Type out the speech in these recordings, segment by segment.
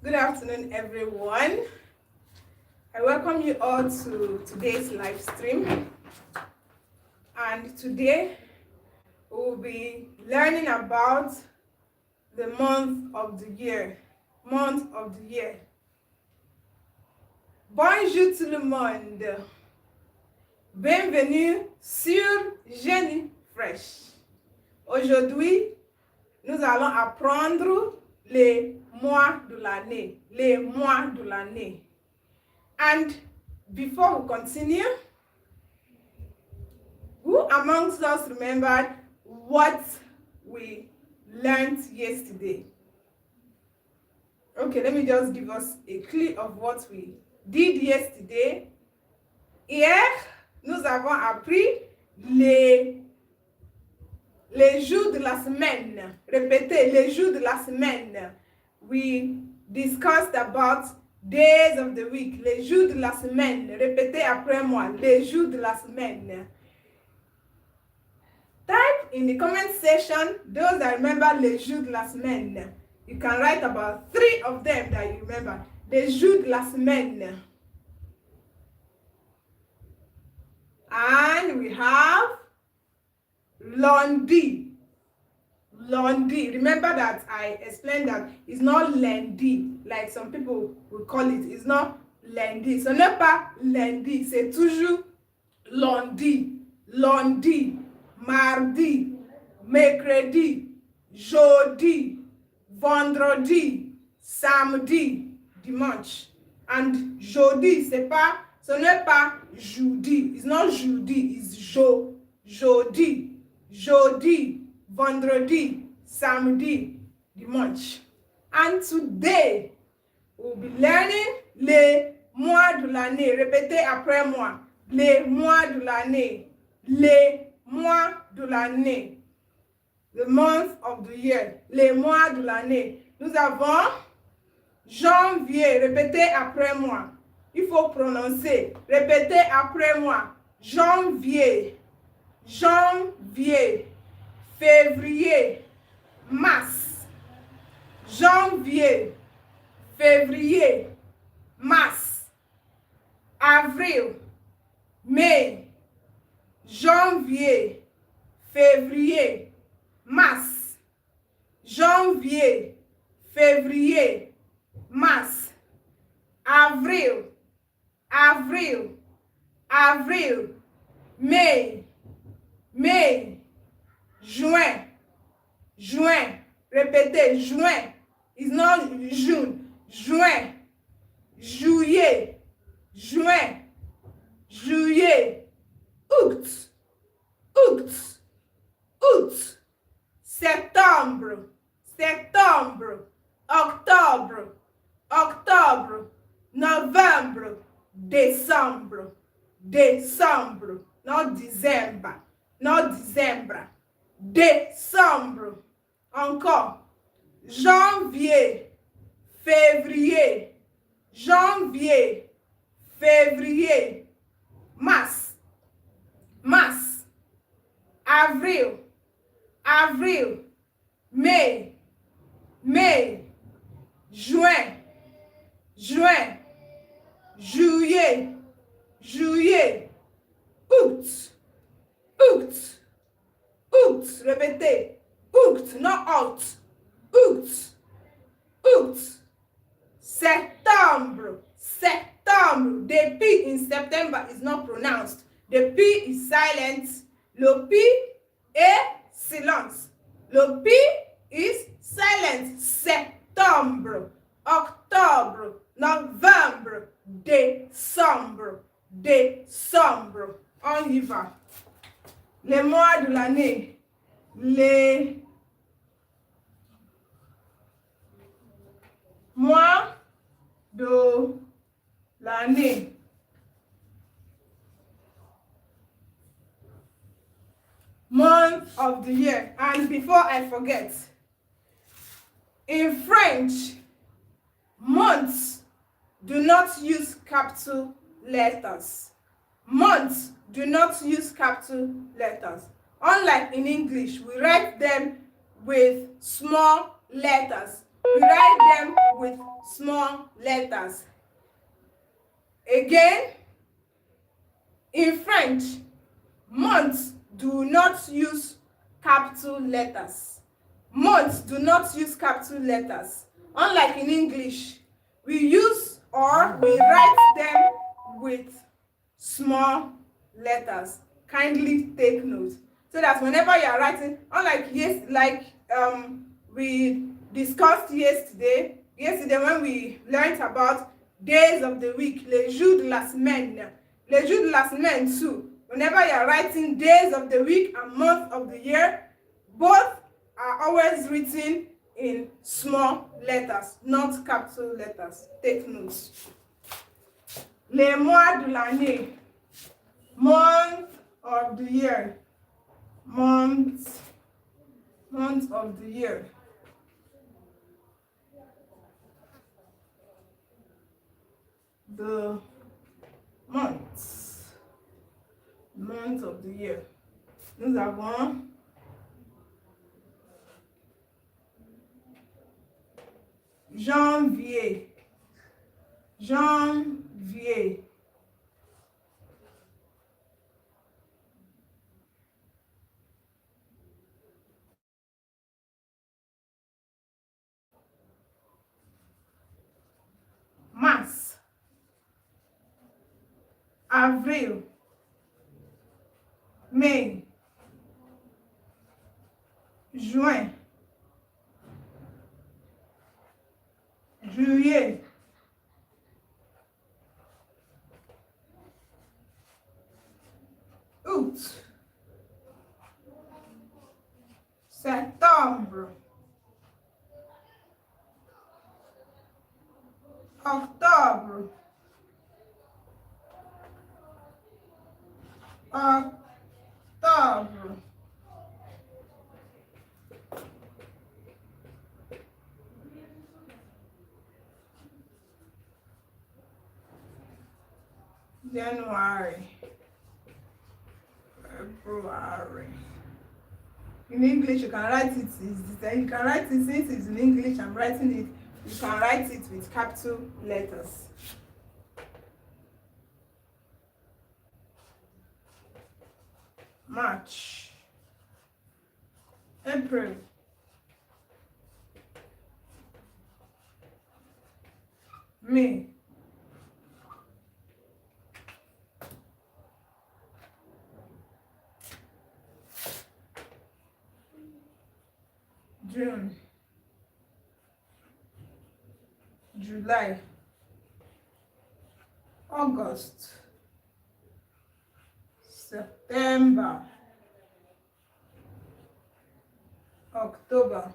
Good afternoon, everyone. I welcome you all to today's live stream. And today we'll be learning about the month of the year. Bonjour tout le monde. Bienvenue sur Genyfrench. Aujourd'hui, nous allons apprendre les mois de l'année. And before we continue, who amongst us remembered what we learned yesterday? Okay, let me just give us a clue of what we did yesterday. Hier, nous avons appris les jours de la semaine. Répétez, les jours de la semaine. We discussed about days of the week. Les jours de la semaine. Répétez après moi, les jours de la semaine. Type in the comment section those that remember les jours de la semaine. You can write about 3 of them that you remember. Les jours de la semaine. And we have lundi. Remember that I explained that it's not lundi, like some people will call it. It's not lundi. Ce n'est pas lundi, c'est toujours lundi. Mardi, mercredi, jeudi, vendredi, samedi, dimanche. And jeudi, ce n'est pas jeudi. It's not jeudi, it's jeudi, vendredi, samedi, dimanche. And today, we'll be learning les mois de l'année. Répétez après moi. Les mois de l'année. Les mois de l'année. The month of the year. Les mois de l'année. Nous avons janvier. Répétez après moi. Il faut prononcer. Répétez après moi. Janvier. Février, mars. Janvier, février, mars. Avril, mai. Janvier, février, mars. Janvier, février, mars. Avril, mai. Juin. Répétez, juin. It's not June. Juin. Juillet. Août. Septembre. Octobre. Novembre. Décembre. Not December. Décembre. Encore. Janvier. Février. Mars. Avril. Mai. Juin. Juillet. Août. Répétez. Août, not out. Août. Septembre. The P in September is not pronounced. The P is silent. Le P est silence. Le P is silent. Septembre. Octobre. Novembre. Décembre. On y va. Les mois de l'année. Les mois de l'année. Month of the year. And before I forget, in French, months do not use capital letters. Months do not use capital letters. Unlike in English, we write them with small letters. we write them with small letters. Again, in French, months do not use capital letters. Months do not use capital letters. Unlike in English, we use or we write them with small letters. Kindly take note. So that whenever you are writing, unlike we discussed yesterday when we learned about days of the week, les jours de la semaine. Les jours de la semaine too. Whenever you are writing days of the week and month of the year, both are always written in small letters, not capital letters. Take notes. Les mois de l'année, month of the year, month of the year. The month of the year. Nous avons janvier, mars, avril, mai, juin, juillet, août, septembre, octobre, January, February. In English, you can write it. You can write it since it's in English. I'm writing it. You can write it with capital letters. March, April, May, June, July, August, September, October,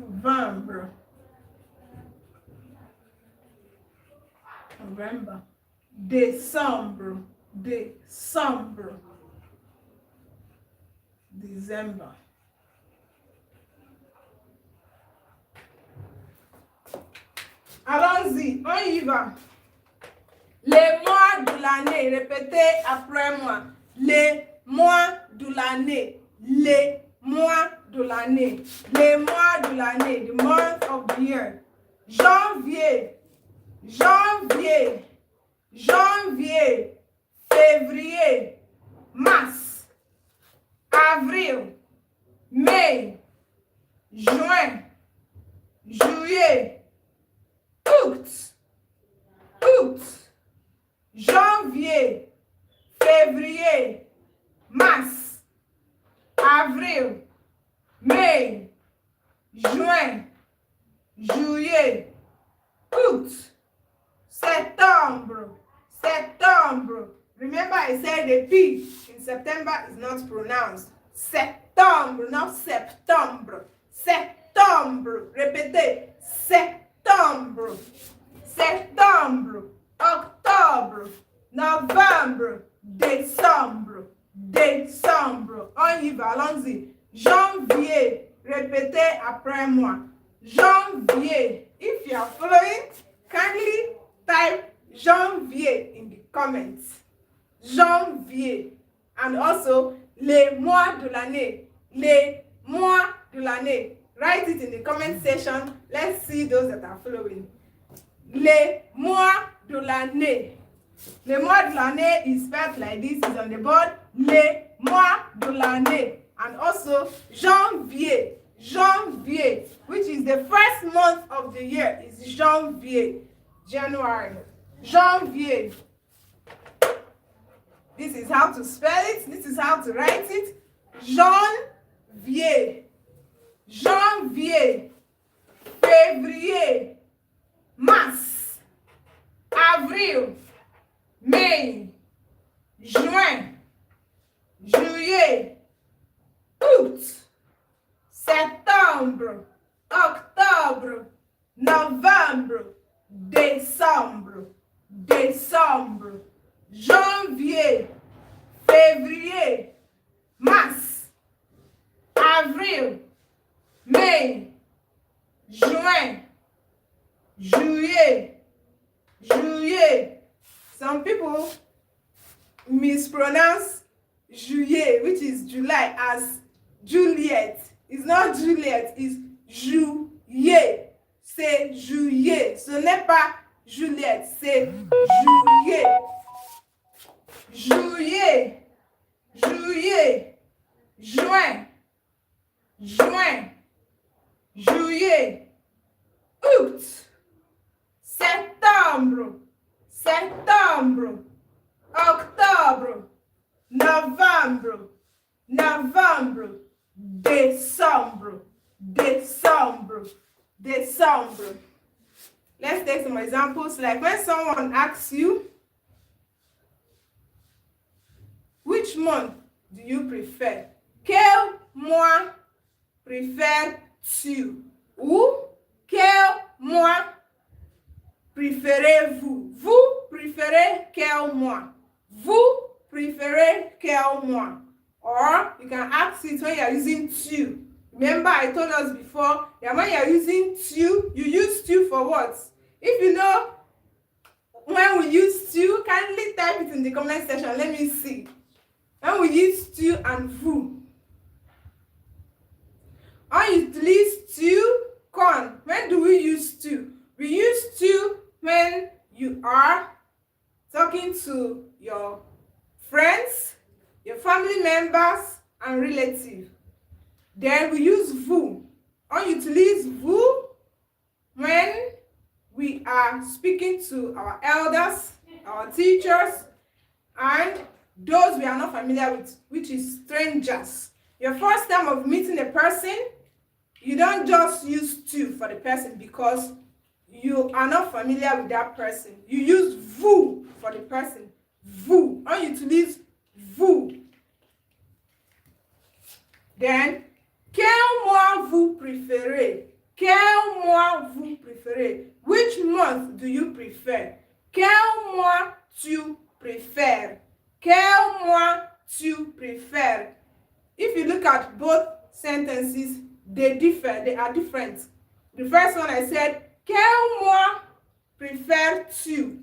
November, December, Allons-y, on y va. Les mois de l'année, répétez après moi. Les mois de l'année, les mois de l'année, les mois de l'année, the month of the year. Janvier, février, mars, avril, mai, juin, juillet, août, janvier, février, mars, avril, mai, juin, juillet, août, septembre. Remember I said the P in September is not pronounced. Septembre, not septembre. Septembre. Répétez. Septembre. Octobre. Novembre. Décembre. On y va, allons-y. Janvier. Répétez après moi. Janvier. If you are following, kindly type janvier in the comments. Janvier. And also, les mois de l'année. Les mois de l'année. Write it in the comment section. Let's see those that are following. Les mois de l'année. Les mois de l'année is spelled like this, is on the board. Les mois de l'année. And also janvier. Janvier, which is the first month of the year, is janvier. January. Janvier. This is how to spell it. This is how to write it. Janvier. Janvier. Février. Mars. Avril. Mai. Juin. Juillet. Août. Septembre. Octobre. Novembre. Décembre. Décembre. Janvier. Février. Mars. Avril. Mai. Juin. Juillet. Juillet. Some people mispronounce juillet, which is July, as Juliet. It's not Juliet, it's juillet. C'est juillet. Ce n'est pas Juliette, c'est juillet. Juillet. Juillet. Juin. Juin. Juillet. Août. Septembre. Septembre. Octobre. Novembre. Novembre. Décembre. Décembre. Décembre. Let's take some examples. Like when someone asks you, which month do you prefer? Quel mois préfères-tu? Ou quel mois préférez-vous? Vous préférez quel mois? Vous préférez quel mois? Or you can ask it when you are using tu. Remember, I told us before that when you are using tu, you use tu for what? If you know when we use tu, kindly type it in the comment section. Let me see. When we use tu and vous. On utilise tu quand. When do we use tu? We use tu when you are talking to your friends, your family members, and relatives. Then we use vous. On utilise vous when we are speaking to our elders, our teachers, and those we are not familiar with, which is strangers. Your first time of meeting a person, you don't just use tu for the person because you are not familiar with that person. You use vous for the person. Vous. On utilise vous. Then, quel mois vous préférez? Quel mois vous préférez? Which month do you prefer? Quel mois tu préfères? Quel mois tu préfères? If you look at both sentences, they differ. They are different. The first one I said, quel mois préfères-tu?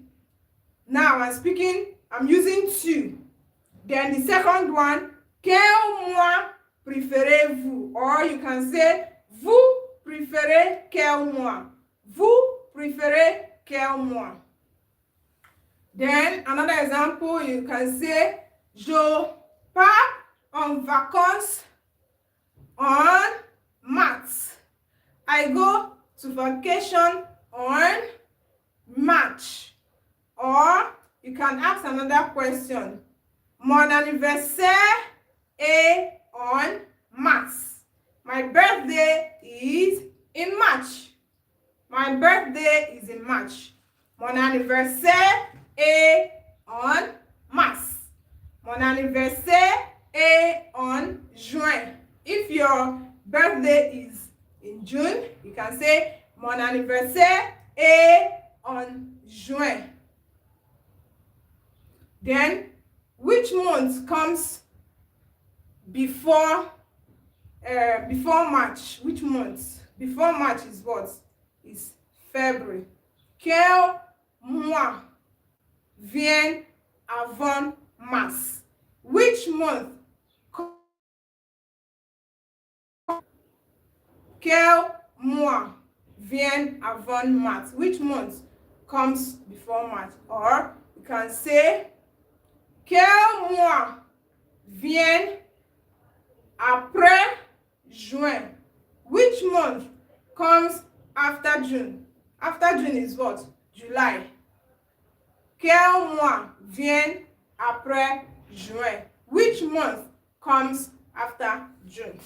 Now I'm using tu. Then the second one, quel mois préférez-vous? Or you can say, vous préférez quel mois? Vous préférez quel mois? Then another example, you can say, je pars en vacances en mars. I go to vacation on March. Or you can ask another question. Mon anniversaire est on mars. My birthday is in March. My birthday is in March. Mon anniversaire est en mars. Mon anniversaire est en juin. If your birthday is in June, you can say mon anniversaire est en juin. Then, which month comes before March? Which month? Before March is what? Is February. Quel mois vient avant mars? Which month? Quel mois vient avant mars? Which month comes before March? Or you can say, quel mois vient après juin? Which month comes after June? After June is what? July. Quel mois vient après juin? Which month comes after June?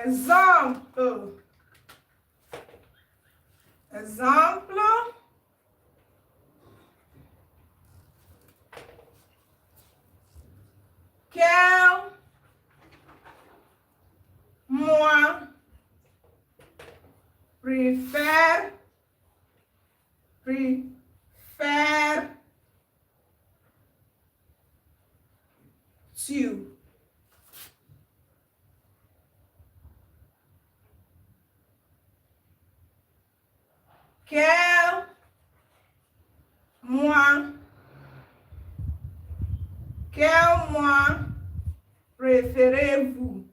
Exemple. Exemple. Quel mois préfères-tu? Quel mois préférez-vous?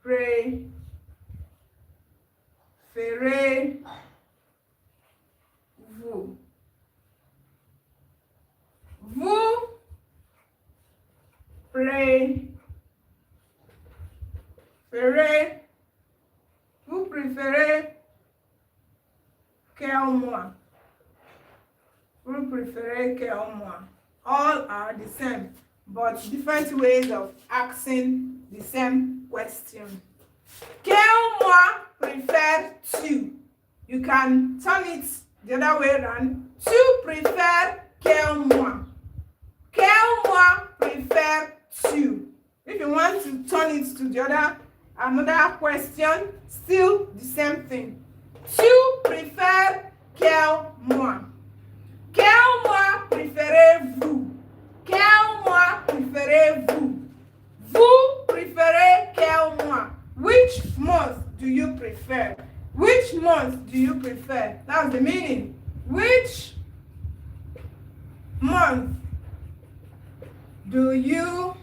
Préférez-vous? Vous préférez quel mois? Vous préférez quel mois? All are the same, but different ways of asking the same question. Quel mois préfères-tu? You can turn it the other way around. Tu préfères quel mois? Quel mois préfères-tu? If you want to turn it to the another question, still the same thing. Tu préfères quel mois? Quel mois préférez-vous? Quel mois préférez-vous? Vous préférez quel mois? Which month do you prefer? Which month do you prefer? That's the meaning. Which month do you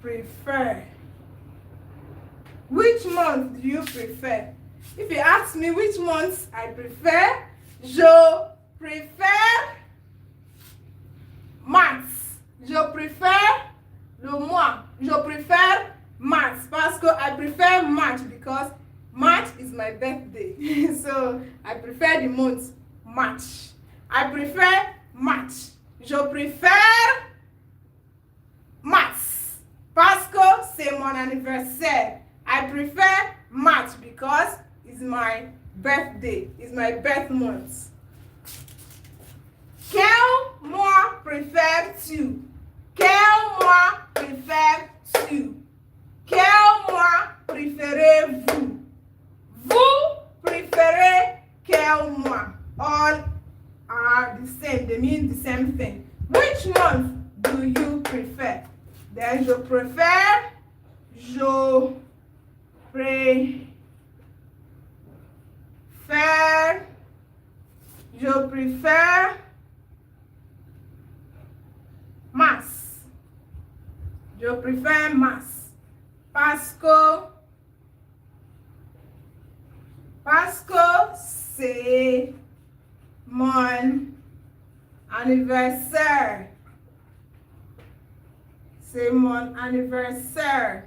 prefer? Which month do you prefer? If you ask me which months I prefer, je préfère mars. Je préfère le mois. Je préfère March parce que I prefer March because March is my birthday. So I prefer the month March. I prefer March. Je préfère mars parce que c'est mon anniversaire. I prefer March because it's my birthday. It's my birth month. Quel mois préfères-tu? Quel mois préfères-tu? Quel mois préférez-vous? Vous préférez quel mois? All are the same. They mean the same thing. Which month do you prefer? Then je préfère. Je préfère. Je préfère. Mars. Je préfère mars parce que c'est mon anniversaire. C'est mon anniversaire.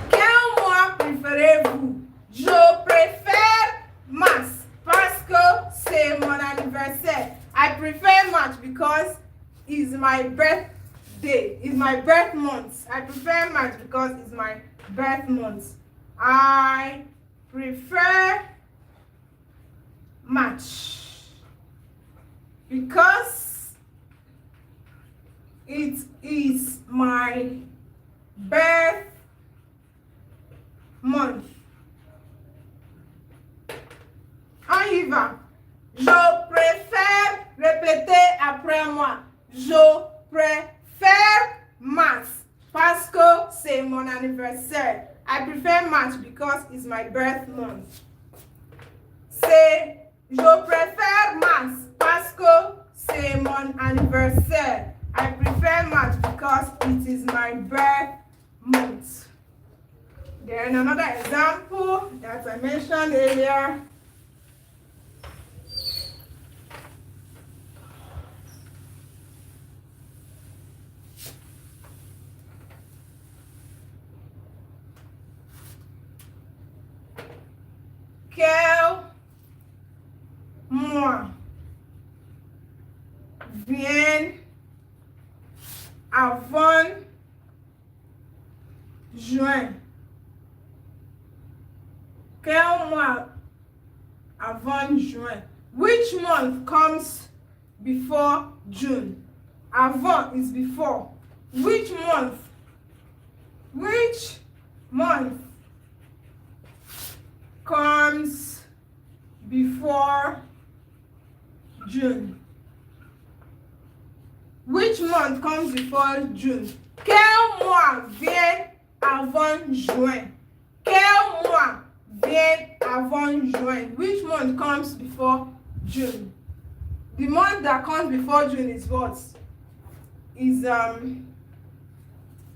Quel mois préférez-vous? Je préfère mars parce que c'est mon anniversaire. I prefer March because it's my birthday. It's my birth month. I prefer March because it's my birth month. I prefer March because it is my birthday. month. On y va. Je préfère, répétez après moi. Je préfère mars parce que c'est mon anniversaire. I prefer March because it's my birth month. Je préfère mars parce que c'est mon anniversaire. I prefer March because it is my birth month. Then another example that I mentioned earlier. Quel mois vient avant juin? Quel mois avant juin? Which month comes before June? Avant is before. Which month? Which month comes before June? Which month comes before June? Quel mois vient avant juin? Quel mois vient avant juin? Which month comes before June? The month that comes before June is what? Is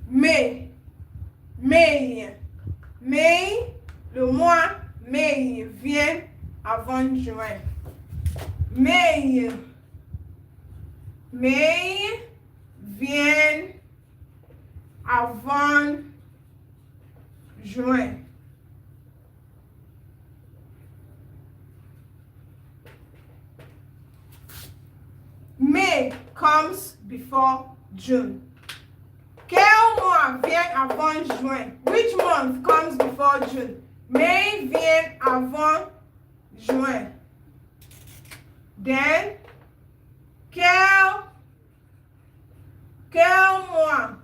May. May. May, le mois Mai vient avant juin. Mai. Mai vient avant juin. May comes before June. Quel mois vient avant juin? Which month comes before June? Mai vient avant juin. Then, quel mois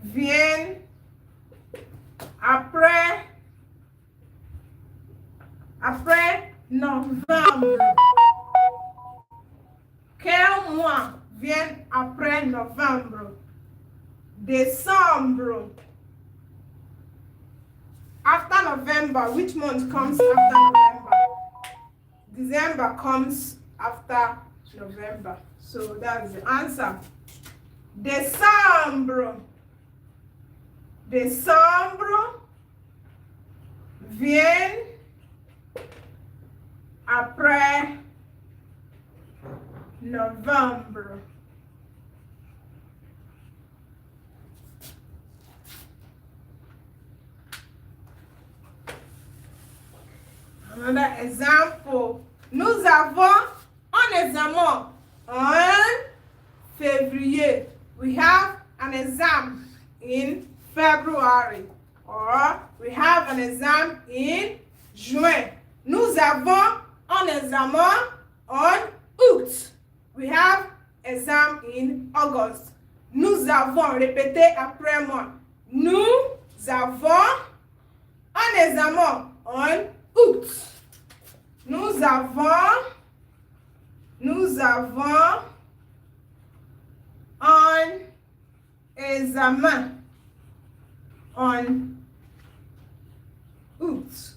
vient après novembre? Quel mois vient après novembre? Décembre. After November, which month comes after November? December comes after November. So that's the answer. Décembre. Décembre vient après November. Another example. Nous avons un examen en février. We have an exam in February. Or we have an exam in juin. Nous avons un examen en août. We have exam in August. Nous avons, répétez après moi. Nous avons un examen en août. Nous avons un examen en août.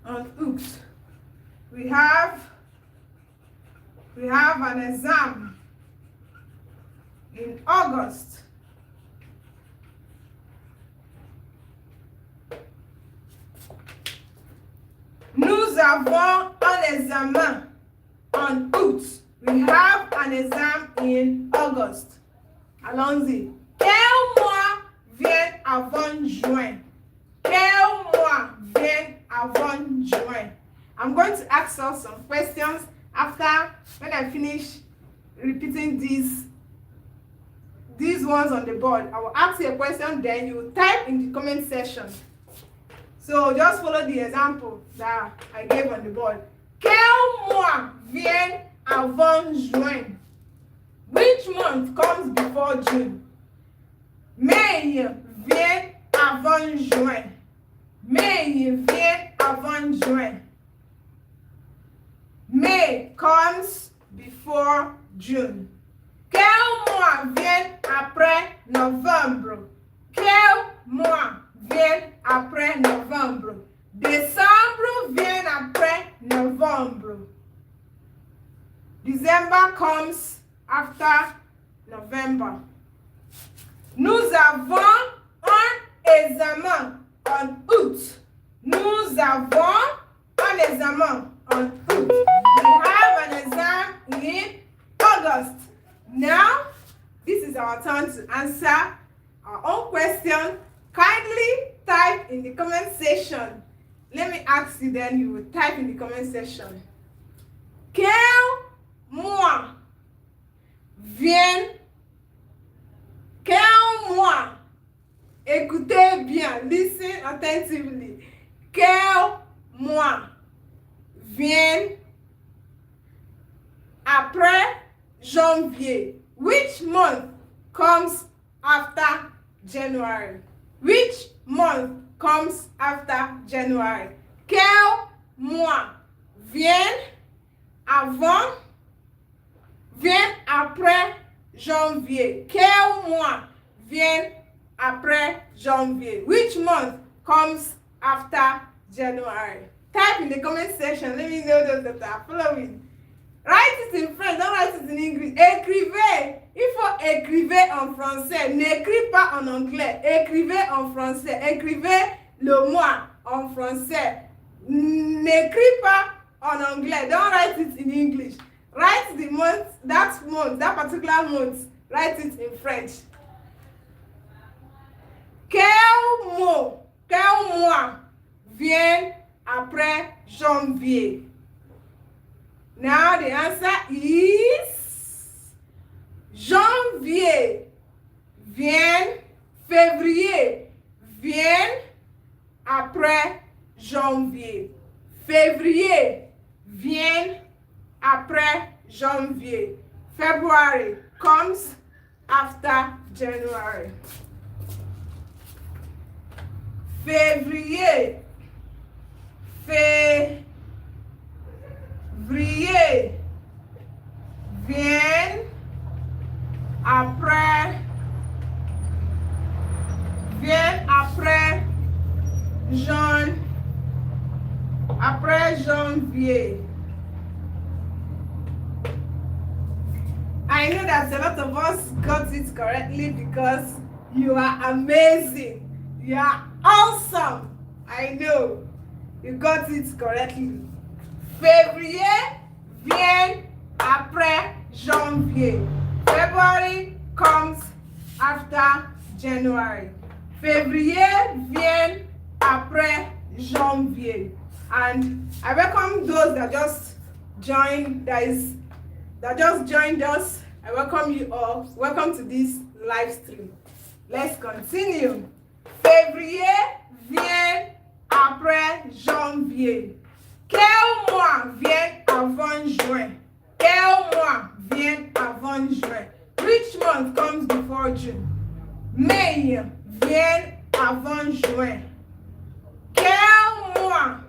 On août. We have an exam in August. Nous avons un examen en août. We have an exam in August. Allons-y. Quel mois vient avant juin? Quel mois vient avant juin? I'm going to ask us some questions after when I finish repeating these ones on the board. I will ask you a question, then you will type in the comment section. So just follow the example that I gave on the board. Quel mois vient avant juin? Which month comes before June? Mai vient avant juin. Mai vient avant juin. May comes before June. Quel mois vient après novembre? Quel mois vient après novembre? Décembre vient après novembre. December comes after November. Nous avons un examen en août. Nous avons un examen en août. We have an exam in August. Now, this is our turn to answer our own question. Kindly type in the comment section. Let me ask you, then you will type in the comment section. Quel mois vient? Quel mois? Écoutez bien, listen attentively. Quel mois vient après janvier? Which month comes after January? Which month comes after January? Quel mois vient avant, vient après janvier? Quel mois vient après janvier? Which month comes after January? Type in the comment section. Let me know those that are following. Write it in French, don't write it in English. Écrivez. Il faut écrivez en français. N'écrivez pas en anglais. Écrivez en français. Écrivez le mois en français. N'écrivez pas en anglais. Don't write it in English. Write the month, that particular month. Write it in French. Quel mois vient après janvier? Now the answer is janvier. Vient, février. Vient après janvier. Février vient après janvier. February comes after January. Février. Février vient après janvier. I know that a lot of us got it correctly because you are amazing. You are awesome. I know you got it correctly. Février vient après janvier. February comes after January. Février vient après janvier. And I welcome those that just joined us. I welcome you all. Welcome to this live stream. Let's continue. Février vient après janvier. Quel mois vient avant juin? Quel mois vient avant juin? Which month comes before June? Mai vient avant juin. Quel mois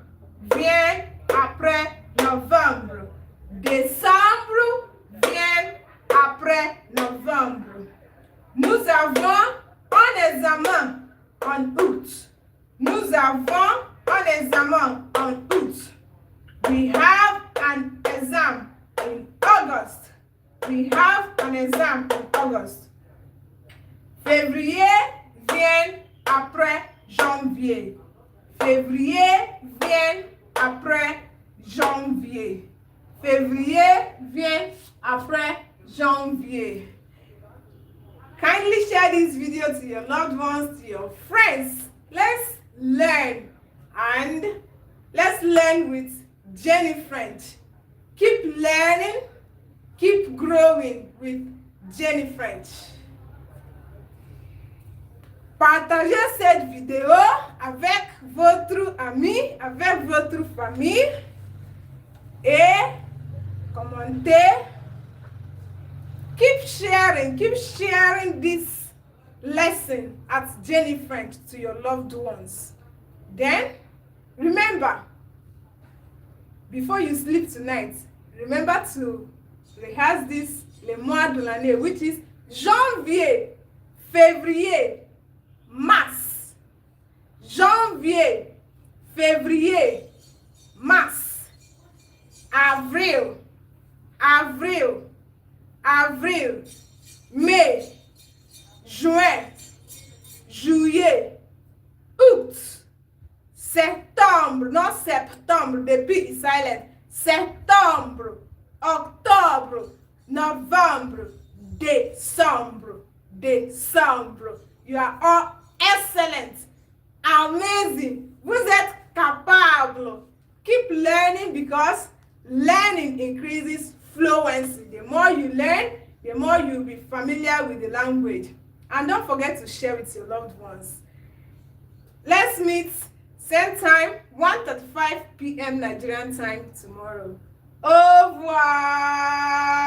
vient après novembre? Décembre vient après novembre. Nous avons un examen en août. Nous avons un examen en août. We have an exam in August. We have an exam in August. Février vient après janvier. Février vient après janvier. Février vient après janvier. Kindly share this video to your loved ones, to your friends. Let's learn, and let's learn with Genyfrench. Keep learning, keep growing with Genyfrench. Partagez cette vidéo avec votre ami, avec votre famille et commentez. Keep keep sharing this lesson at Genyfrench to your loved ones. Then, remember, before you sleep tonight, remember to rehearse this le mois de l'année, which is janvier, février, mars. Janvier, février, mars. Avril, mai, juin, juillet, août, septembre, not septembre, the P is silent. Septembre, octobre, novembre, décembre. You are all excellent, amazing. Vous êtes capable. Keep learning, because learning increases fluency. The more you learn, the more you'll be familiar with the language. And don't forget to share with your loved ones. Let's meet same time, 1:35 p.m. Nigerian time tomorrow. Au revoir.